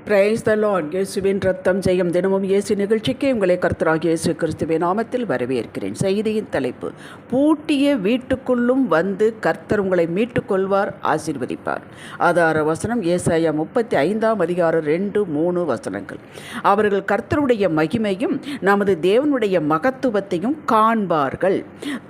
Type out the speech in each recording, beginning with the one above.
Praise the Lord. இயேசுவின் ரத்தம் ஜெயம். தினமும் இயேசு நிகழ்ச்சிக்கு உங்களை கர்த்தராகிய இயேசு கிறிஸ்துவின் நாமத்தில் வரவேற்கிறேன். செய்தியின் தலைப்பு: பூட்டிய வீட்டுக்குள்ளும் வந்து கர்த்தர் உங்களை மீட்டுக் கொள்வார், ஆசீர்வதிப்பார். ஆதார வசனம் ஏசாயா 35 2-3 வசனங்கள். அவர்கள் கர்த்தருடைய மகிமையும் நமது தேவனுடைய மகத்துவத்தையும் காண்பார்கள்.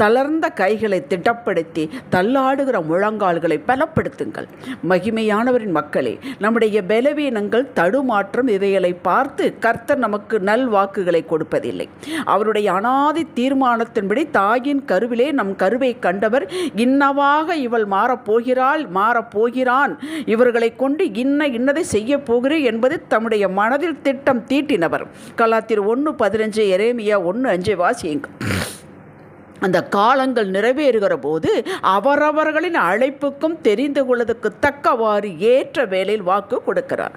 தளர்ந்த கைகளை திடப்படுத்தி தள்ளாடுகிற முழங்கால்களை பலப்படுத்துங்கள். மகிமையானவரின் மக்களே, நம்முடைய பலவீனங்கள், தடுமாற்றம் இவைகளை பார்த்து கர்த்தர் நமக்கு நல்வாக்குகளை கொடுப்பதில்லை. அவருடைய அனாதி தீர்மானத்தின்படி தாயின் கருவிலே நம் கருவை கண்டவர், இன்னவாக இவள் மாறப்போகிறான், இவர்களை கொண்டு இன்னதை செய்ய போகிறேன் என்பது தம்முடைய மனதில் திட்டம் தீட்டினவர். கலாத்தியர் 1:15, எரேமியா 1:5 வாசியுங்கள். அந்த காலங்கள் நிறைவேறுகிற போது அவரவர்களின் அழைப்புக்கும் தெரிந்து கொள்வதற்கு தக்கவாறு ஏற்ற வேளையில் வாக்கு கொடுக்கிறார்.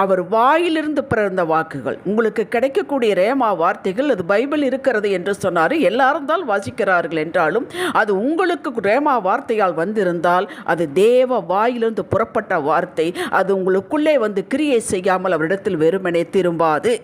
அவர் வாயிலிருந்து பிறந்த வாக்குகள் உங்களுக்கு கிடைக்கக்கூடிய ரேமா வார்த்தைகள், அது பைபிள் இருக்கிறது என்று சொன்னார். எல்லாரும் தான் வாசிக்கிறார்கள் என்றாலும் அது உங்களுக்கு ரேமா வார்த்தையால் வந்திருந்தால் அது தேவ வாயிலிருந்து புறப்பட்ட வார்த்தை. அது உங்களுக்குள்ளே வந்து கிரியை செய்யாமல் அவரிடத்தில் வெறுமனே திரும்பாது.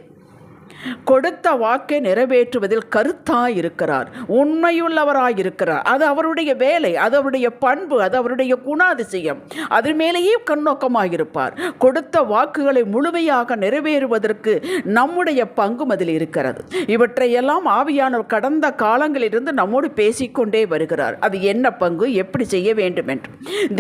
கொடுத்த வாக்கை நிறைவேற்றுவதில் கருத்தாயிருக்கிறார், உண்மையுள்ளவராயிருக்கிறார். அது அவருடைய வேலை, அது அவருடைய பண்பு, அது அவருடைய குணாதிசயம். அதன் மேலேயே கண்ணோக்கமாயிருப்பார். கொடுத்த வாக்குகளை முழுமையாக நிறைவேறுவதற்கு நம்முடைய பங்கும் அதில் இருக்கிறது. இவற்றையெல்லாம் ஆவியானவர் கடந்த காலங்களிலிருந்து நம்மோடு பேசிக்கொண்டே வருகிறார். அது என்ன பங்கு, எப்படி செய்ய வேண்டும் என்று.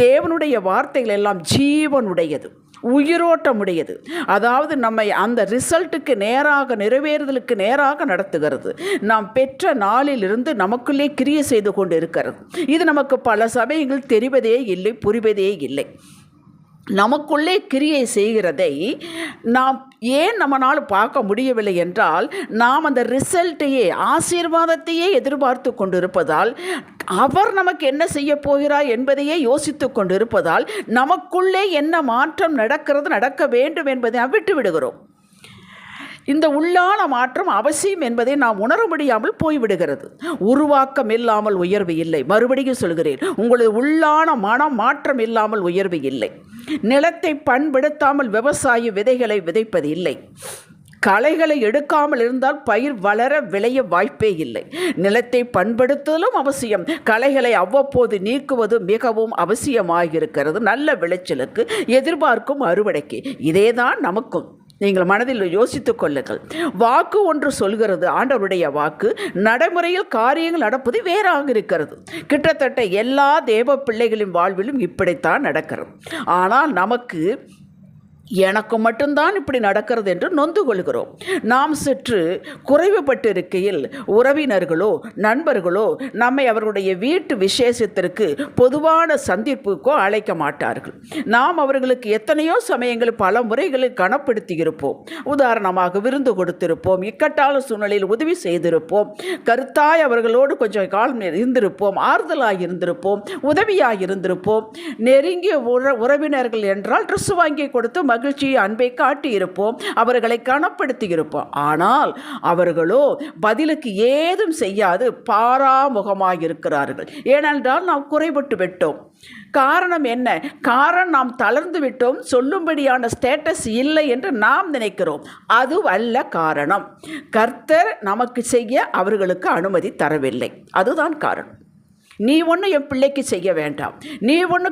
தேவனுடைய வார்த்தைகள் எல்லாம் ஜீவனுடையது, உயிரோட்டமுடையது. அதாவது நம்மை அந்த ரிசல்ட்டுக்கு நேராக, நிறைவேறுதலுக்கு நேராக நடத்துகிறது. நாம் பெற்ற நாளிலிருந்து நமக்குள்ளே கிரியை செய்து கொண்டு இருக்கிறது. இது நமக்கு பல சமயங்கள் தெரிவதே இல்லை, புரிவதே இல்லை. நமக்குள்ளே கிரியை செய்கிறதை நாம் ஏன் நம்மளால் பார்க்க முடியவில்லை என்றால், நாம் அந்த ரிசல்ட்டையே, ஆசீர்வாதத்தையே எதிர்பார்த்து கொண்டிருப்பதால், அவர் நமக்கு என்ன செய்ய போகிறார் என்பதையே யோசித்து கொண்டிருப்பதால், நமக்குள்ளே என்ன மாற்றம் நடக்க வேண்டும் என்பதை நாம் விட்டு விடுகிறோம். இந்த உள்ளான மாற்றம் அவசியம் என்பதை நாம் உணர முடியாமல் போய்விடுகிறது. உருவாக்கம் இல்லாமல் உயர்வு இல்லை. மறுபடியும் சொல்கிறேன், உங்களது உள்ளான மாற்றம் இல்லாமல் உயர்வு இல்லை. நிலத்தை பண்படுத்தாமல் விவசாய விதைகளை விதைப்பது இல்லை. களைகளை எடுக்காமல் இருந்தால் பயிர் வளர விளைய வாய்ப்பே இல்லை. நிலத்தை பண்படுத்துதலும் அவசியம். களைகளை அவ்வப்போது நீக்குவது மிகவும் அவசியமாகிருக்கிறது. நல்ல விளைச்சலுக்கு, எதிர்பார்க்கும் அறுவடைக்கு. இதேதான் நமக்கும். நீங்கள் மனதில் யோசித்துக் கொள்ளுங்கள். வாக்கு ஒன்று சொல்கிறது, ஆண்டவருடைய வாக்கு. நடைமுறையில் காரியங்கள் நடப்பது வேறாக இருக்கிறது. கிட்டத்தட்ட எல்லா தேவ பிள்ளைகளின் வாழ்விலும் இப்படித்தான் நடக்கிறது. ஆனால் நமக்கு, எனக்கு மட்டும்தான் இப்படி நடக்கிறது என்று நொந்து கொள்கிறோம். நாம் சற்று குறைவுபட்டு இருக்கையில் உறவினர்களோ நண்பர்களோ நம்மை அவர்களுடைய வீட்டு விசேஷத்திற்கு, பொதுவான சந்திப்புக்கோ அழைக்க மாட்டார்கள். நாம் அவர்களுக்கு எத்தனையோ சமயங்கள், பல முறைகளில் கனப்படுத்தி இருப்போம். உதாரணமாக விருந்து கொடுத்திருப்போம், இக்கட்டான சூழ்நிலையில் உதவி செய்திருப்போம், கருத்தாய் அவர்களோடு கொஞ்சம் காலம் இருந்திருப்போம், ஆறுதலாக இருந்திருப்போம், உதவியாக இருந்திருப்போம். நெருங்கிய உறவினர்கள் என்றால் ட்ரெஸ் வாங்கி கொடுத்து மகிழ்ச்சி, அன்பை காட்டி இருப்போம், அவர்களை கனப்படுத்தி இருப்போம். ஆனால் அவர்களோ பதிலுக்கு ஏதும் செய்யாது பாராமுகமாக இருக்கிறார்கள். ஏனென்றால் நாம் குறைபட்டு விட்டோம். காரணம் என்ன? காரணம், நாம் தளர்ந்து விட்டோம். சொல்லும்படியான ஸ்டேட்டஸ் இல்லை என்று நாம் நினைக்கிறோம். அது அல்ல காரணம். கர்த்தர் நமக்கு செய்ய அவர்களுக்கு அனுமதி தரவில்லை. அதுதான் காரணம். நீ ஒன்று என் பிள்ளைக்கு செய்ய வேண்டாம், நீ ஒன்று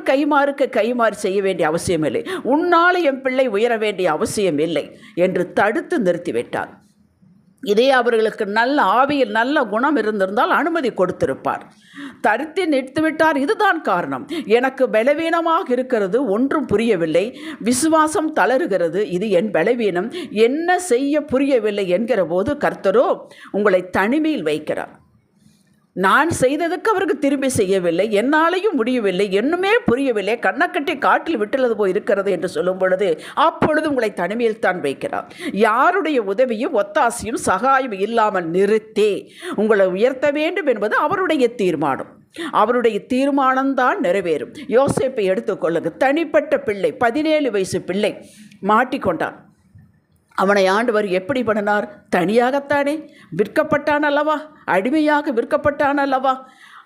கைமாறு செய்ய வேண்டிய அவசியம் இல்லை, உன்னால் என் பிள்ளை உயர வேண்டிய அவசியம் இல்லை என்று தடுத்து நிறுத்திவிட்டார். இதே அவர்களுக்கு நல்ல ஆவியில் நல்ல குணம் இருந்திருந்தால் அனுமதி கொடுத்திருப்பார். தடுத்து நிறுத்திவிட்டார். இதுதான் காரணம். எனக்கு பலவீனமாக இருக்கிறது, ஒன்றும் புரியவில்லை, விசுவாசம் தளருகிறது, இது என் பலவீனம், என்ன செய்ய புரியவில்லை என்கிற போது கர்த்தரோ உங்களை தனிமையில் வைக்கிறார். நான் செய்ததுக்கு அவருக்கு திரும்பி செய்யவில்லை, என்னாலையும் முடியவில்லை, என்னுமே புரியவில்லை, கண்ணக்கட்டி காட்டில் விட்டுள்ளது போய் இருக்கிறது என்று சொல்லும் பொழுது அப்பொழுது உங்களை தனிமையில் தான் வைக்கிறார். யாருடைய உதவியும் ஒத்தாசையும் சகாயம் இல்லாமல் நிறுத்தி உங்களை உயர்த்த வேண்டும் என்பது அவருடைய தீர்மானம். அவருடைய தீர்மானம்தான் நிறைவேறும். யோசேப்பை எடுத்துக்கொள்ளுங்க. தனிப்பட்ட பிள்ளை, 17 வயசு பிள்ளை மாட்டிக்கொண்டான். அவனை ஆண்டவர் எப்படி பண்ணினார்? தனியாகத்தானே விற்கப்பட்டான் அல்லவா, அடிமையாக விற்கப்பட்டான் அல்லவா.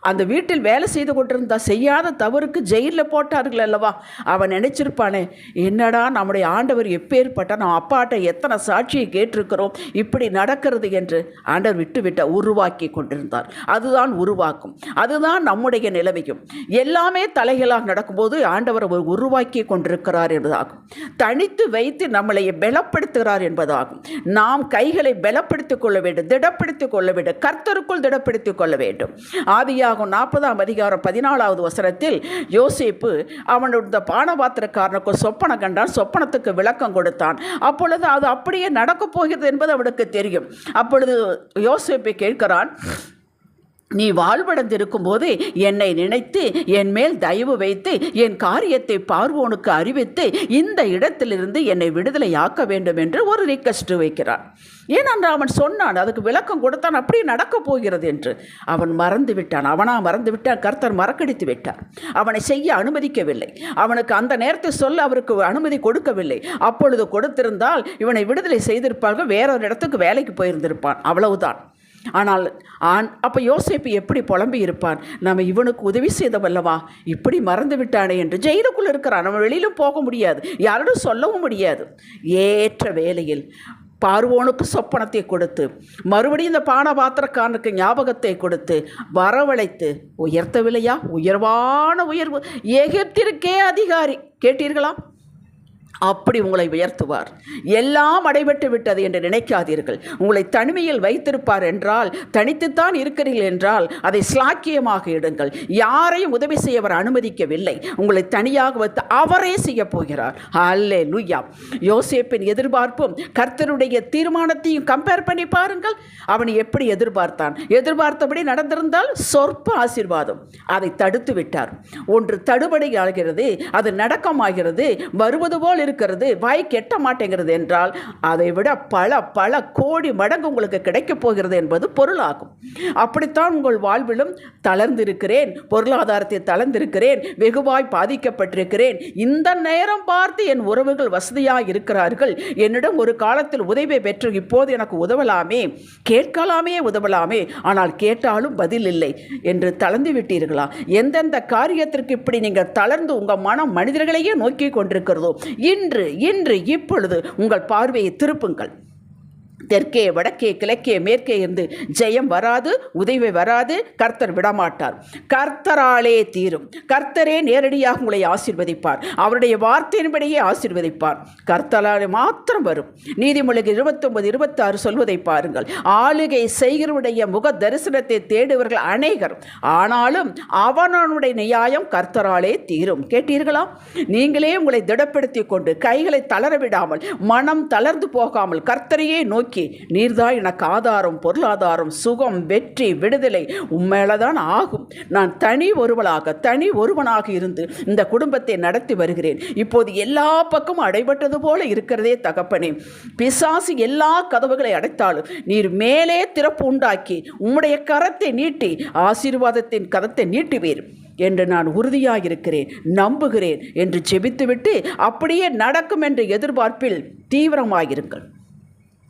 அந்த வீட்டில் வேலை செய்து கொண்டிருந்தா செய்யாத தவறுக்கு ஜெயிலில் போட்டார்கள் அல்லவா? அவன் நினைச்சிருப்பானே, என்னடா நம்முடைய ஆண்டவர் எப்பேற்பட்ட, நம்ம அப்பாட்ட எத்தனை சாட்சியை கேட்டிருக்கிறோம், இப்படி நடக்கிறது என்று. ஆண்டவர் விட்டு உருவாக்கி கொண்டிருந்தார். அதுதான் உருவாக்கும், அதுதான் நம்முடைய நிலைமையும். எல்லாமே தலைகளாக நடக்கும்போது ஆண்டவர் உருவாக்கி கொண்டிருக்கிறார் என்பதாகும். தனித்து வைத்து நம்மளை பலப்படுத்துகிறார் என்பதாகும். நாம் கைகளை பலப்படுத்திக் கொள்ள வேண்டும், திடப்படுத்திக் கொள்ள வேண்டும், கர்த்தருக்குள் திடப்படுத்திக் கொள்ள வேண்டும். ஆதியாகமம் 40ஆம் அதிகாரம் 14வது வசனத்தில் யோசேப்பு அவனுடைய பானபாத்திரக்காரனுக்கு சொப்பனம் கண்டான், சொப்பனத்துக்கு விளக்கம் கொடுத்தான். அப்பொழுது அது அப்படியே நடக்கப் போகிறது என்பது அவனுக்கு தெரியும். அப்பொழுது யோசேப்பை கேட்கிறான், நீ வாழ்வடைந்திருக்கும் போது என்னை நினைத்து என் மேல் தயவு வைத்து என் காரியத்தை பார்வோனுக்கு அறிவித்து இந்த இடத்திலிருந்து என்னை விடுதலையாக்க வேண்டும் என்று ஒரு ரிக்வெஸ்ட் வைக்கிறான். ஏனென்றால் அவன் சொன்னான், அதுக்கு விளக்கம் கொடுத்தான், அப்படி நடக்கப் போகிறது என்று. அவன் மறந்து விட்டான். மறந்து விட்டான். கர்த்தர் மறக்கடித்து விட்டார். அவனை செய்ய அனுமதிக்கவில்லை. அவனுக்கு அந்த நேரத்தை சொல்ல அவருக்கு அனுமதி கொடுக்கவில்லை. அப்பொழுது கொடுத்திருந்தால் இவனை விடுதலை செய்திருப்பார்கள், வேறொரு இடத்துக்கு வேலைக்கு போயிருந்திருப்பான், அவ்வளவுதான். ஆனால் அப்போ யோசேப்பு எப்படி புலம்பி இருப்பான், நம்ம இவனுக்கு உதவி செய்தவல்லவா, இப்படி மறந்து விட்டானே என்று. ஜெயிலுக்குள்ளே இருக்கிறான், அவன் வெளியிலும் போக முடியாது, யாரோடும் சொல்லவும் முடியாது. ஏற்ற வேளையில் பார்வோனுக்கு சொப்பனத்தை கொடுத்து, மறுபடியும் இந்த பானபாத்திரக்காரனுக்கு ஞாபகத்தை கொடுத்து வரவழைத்து உயர்த்தவில்லையா? உயர்வான உயர்வு, எகிப்திற்கே அதிகாரி. கேட்டீர்களா? அப்படி உங்களை உயர்த்துவார். எல்லாம் அடைபட்டு விட்டது என்று நினைக்காதீர்கள். உங்களை தனிமையில் வைத்திருப்பார் என்றால், தனித்துத்தான் இருக்கிறீர்கள் என்றால் அதை ஸ்லாக்கியமாக இடுங்கள். யாரையும் உதவி செய்ய அவர் அனுமதிக்கவில்லை. உங்களை தனியாக வைத்து அவரே செய்ய போகிறார். அல்லேலூயா. யோசேப்பின் எதிர்பார்ப்பும் கர்த்தருடைய தீர்மானத்தையும் கம்பேர் பண்ணி பாருங்கள். அவன் எப்படி எதிர்பார்த்தான்? எதிர்பார்த்தபடி நடந்திருந்தால் சொற்ப ஆசீர்வாதம். அதை தடுத்து விட்டார். ஒன்று தடுபடி ஆகிறது, அது நடக்கமாகிறது, வருவது போல் இருக்கிறது, வாய் கெட்ட மாட்டேங்கிறது என்றால் அதை விட பல கோடி மடங்கு உங்களுக்கு கிடைக்கப் போகிறது என்பது பொருளாகும். அப்படித்தான் உங்கள் வாழ்விலும் தளர்ந்திருக்கிறேன், பொருளாதாரத்தை தளர்ந்திருக்கிறேன், வெகுவாய் பாதிக்கப்பட்டிருக்கிறேன். இந்த நேரம் பார்த்து என் உறவுகள் வசதியாக இருக்கிறார்கள், என்னிடம் ஒரு காலத்தில் உதவி பெற்று இப்போது எனக்கு உதவலாமே, கேட்கலாமே, உதவலாமே, ஆனால் கேட்டாலும் பதில் இல்லை என்று தளர்ந்து விட்டீர்களா? எந்தெந்த காரியத்திற்கு இப்படி நீங்கள் தளர்ந்து உங்கள் மனம் மனிதர்களையே நோக்கி கொண்டிருக்கிறதோ, இன்று இப்பொழுது உங்கள் பார்வையை திருப்புங்கள். தெற்கே வடக்கே கிழக்கே மேற்கே இருந்து ஜெயம் வராது, உதவி வராது. கர்த்தர் விடமாட்டார். கர்த்தராலே தீரும். கர்த்தரே நேரடியாக உங்களை ஆசீர்வதிப்பார். அவருடைய வார்த்தையின்படியே ஆசீர்வதிப்பார். கர்த்தராலே மாத்திரம் வரும். நீதிமொழிகள் 29:26 சொல்வதை பாருங்கள். ஆளுகை செய்கிறவருடைய முக தரிசனத்தை தேடுவர்கள் அநேகர், ஆனாலும் அவனுடைய நியாயம் கர்த்தராலே தீரும். கேட்டீர்களா? நீங்களே உங்களை திடப்படுத்திக் கொண்டு கைகளை தளர விடாமல், மனம் தளர்ந்து போகாமல் கர்த்தரையே நோக்கி, நீர்தான் எனக்கு ஆதாரம், பொருளாதாரம், சுகம், வெற்றி, விடுதலை உண்மையில்தான் ஆகும். நான் தனி ஒருவனாக இருந்து இந்த குடும்பத்தை நடத்தி வருகிறேன். இப்போது எல்லா பக்கமும் அடைபட்டது போல இருக்கிறதே தகப்பனே. பிசாசு எல்லா கதவுகளை அடைத்தாலும் நீர் மேலே திறப்பு உண்டாக்கி உம்முடைய கரத்தை நீட்டி ஆசீர்வாதத்தின் கரத்தை நீட்டுவீர் என்று நான் உறுதியாக இருக்கிறேன், நம்புகிறேன் என்று ஜெபித்துவிட்டு அப்படியே நடக்கும் என்ற எதிர்பார்ப்பில் தீவிரமாயிருங்கள்.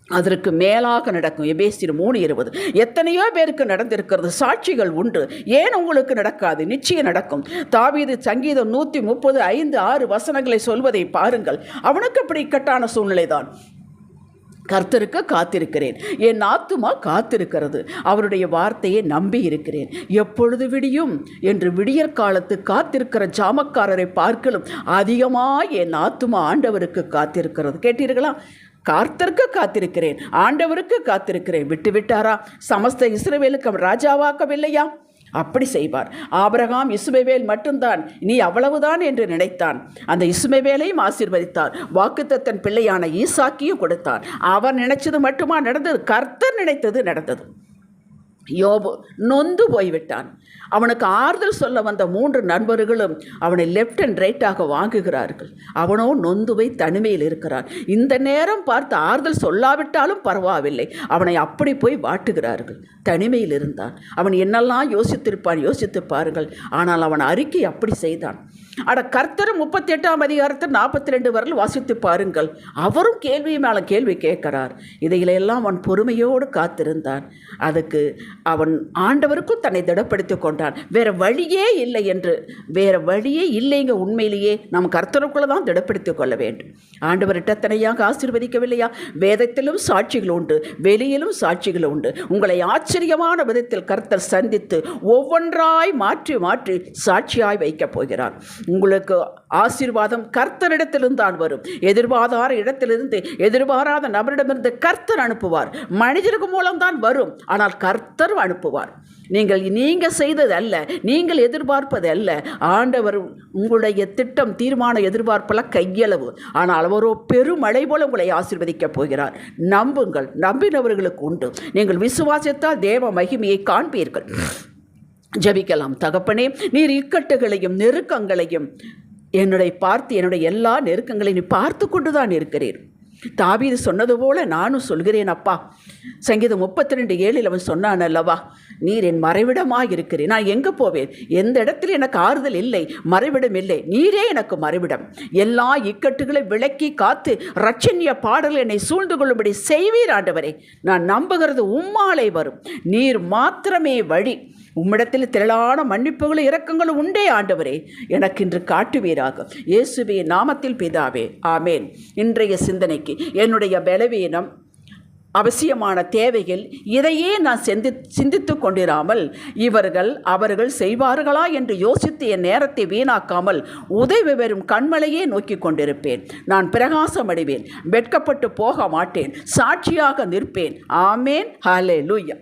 அதற்கு மேலாக நடக்கும். எபேசியர் 3:20. எத்தனையோ பேருக்கு நடந்திருக்கிறது, சாட்சிகள் உண்டு. ஏன் உங்களுக்கு நடக்காது? நிச்சயம் நடக்கும். தாவீது சங்கீதம் 135:5-6 வசனங்களை சொல்வதை பாருங்கள். அவனுக்கு அப்படி இக்கட்டான சூழ்நிலை தான். கர்த்தருக்கு காத்திருக்கிறேன், என் ஆத்துமா காத்திருக்கிறது, அவருடைய வார்த்தையை நம்பி இருக்கிறேன். எப்பொழுது விடியும் என்று விடியற் காலத்து காத்திருக்கிற ஜாமக்காரரை பார்க்கலும் அதிகமாக என் ஆத்துமா ஆண்டவருக்கு காத்திருக்கிறது. கேட்டீர்களா? கர்த்தருக்கு காத்திருக்கிறேன், ஆண்டவருக்கு காத்திருக்கிறேன். விட்டாரா? சமஸ்த இஸ்ரவேலுக்கு அவர் ராஜாவாக்கவில்லையா? அப்படி செய்வார். ஆபிரகாம் இஸ்மவேல் மட்டும்தான், நீ அவ்வளவுதான் என்று நினைத்தான். அந்த இஸ்மவேலையும் ஆசீர்வதித்தார். வாக்குத்தத்தன் பிள்ளையான ஈசாக்கியும் கொடுத்தார். அவர் நினைச்சது மட்டுமா நடந்தது? கர்த்தர் நினைத்தது நடந்தது. யோபு நொந்து போய்விட்டான். அவனுக்கு ஆறுதல் சொல்ல வந்த 3 நண்பர்களும் அவனை லெஃப்ட் அண்ட் ரைட்டாக வாங்குகிறார்கள். அவனோ நொந்துவை தனிமையில் இருக்கிறான். இந்த நேரம் பார்த்து ஆறுதல் சொல்லாவிட்டாலும் பரவாயில்லை, அவனை அப்படி போய் வாட்டுகிறார்கள். தனிமையில் இருந்தான். அவன் என்னெல்லாம் யோசித்து பாருங்கள். ஆனால் அவன் அறிக்கை அப்படி செய்தான். அட கர்த்தரும் 38ஆம் அதிகாரத்தில் 42 வரல் வாசித்து பாருங்கள். அவரும் கேள்வி மேலே கேள்வி கேட்கிறார். இதையிலெல்லாம் அவன் பொறுமையோடு காத்திருந்தான். அதுக்கு அவன் ஆண்டவருக்கும் தன்னை திடப்படுத்தி கொண்டான். வேறு வழியே இல்லை என்று. வேறு வழியே இல்லைங்க. உண்மையிலேயே நாம் கர்த்தருக்குள்ளே தான் திடப்படுத்தி கொள்ள வேண்டும். ஆண்டவர் தனியாக ஆசீர்வதிக்கவில்லையா? வேதத்திலும் சாட்சிகள் உண்டு, வெளியிலும் சாட்சிகள் உண்டு. உங்களை ஆச்சரியமான விதத்தில் கர்த்தர் சந்தித்து ஒவ்வொன்றாய் மாற்றி மாற்றி சாட்சியாய் வைக்கப் போகிறார். உங்களுக்கு ஆசீர்வாதம் கர்த்தரிடத்திலிருந்து தான் வரும். எதிர்பாராத இடத்திலிருந்து, எதிர்பாராத நபரிடமிருந்து கர்த்தர் அனுப்புவார். மனிதருக்கு மூலம்தான் வரும், ஆனால் கர்த்தர் அனுப்புவார். நீங்கள் செய்தது அல்ல, நீங்கள் எதிர்பார்ப்பது அல்ல. ஆண்டவர் உங்களுடைய திட்டம், தீர்மான எதிர்பார்ப்பல கையளவு, ஆனால் அவரோ பெருமழை போல உங்களை ஆசீர்வதிக்கப் போகிறார். நம்புங்கள். நம்பினவர்களுக்கு உண்டு. நீங்கள் விசுவாசித்தால் தேவ மகிமையை காண்பீர்கள். ஜெபிக்கலாம். தகப்பனே, நீர் இக்கட்டுகளையும் நெருக்கங்களையும் என்னுடைய எல்லா நெருக்கங்களையும் நீ பார்த்து கொண்டு தான் இருக்கிறீர். தாவீது சொன்னது போல நானும் சொல்கிறேன் அப்பா. சங்கீதம் 32:7 அவன் சொன்னான் அல்லவா, நீர் என் மறைவிடமாக இருக்கிறேன். நான் எங்கே போவேன்? எந்த இடத்துல எனக்கு ஆறுதல் இல்லை, மறைவிடம் இல்லை. நீரே எனக்கு மறைவிடம். எல்லா இக்கட்டுகளை விளக்கி காத்து இரட்சணிய பாடல்கள் என்னை சூழ்ந்து கொள்ளும்படி செய்வீர் ஆண்டவரே. நான் நம்புகிறது உம்மாலே வரும். நீர் மாத்திரமே வழி. உம்மிடத்தில் திரளான மன்னிப்புகளும் இரக்கங்களும் உண்டே ஆண்டவரே. எனக்கு இன்று காட்டுவீராக. இயேசுவே நாமத்தில் பிதாவே, ஆமேன். இன்றைய சிந்தனைக்கு என்னுடைய பலவீனம், அவசியமான தேவைகள், இதையே நான் சிந்தித்து கொண்டிராமல் அவர்கள் செய்வார்களா என்று யோசித்து என் நேரத்தை வீணாக்காமல் உதவி பெறும் கண்மலையே நோக்கி கொண்டிருப்பேன். நான் பிரகாசம் அடைவேன், வெட்கப்பட்டு போக மாட்டேன், சாட்சியாக நிற்பேன். ஆமேன். ஹல்லேலூயா.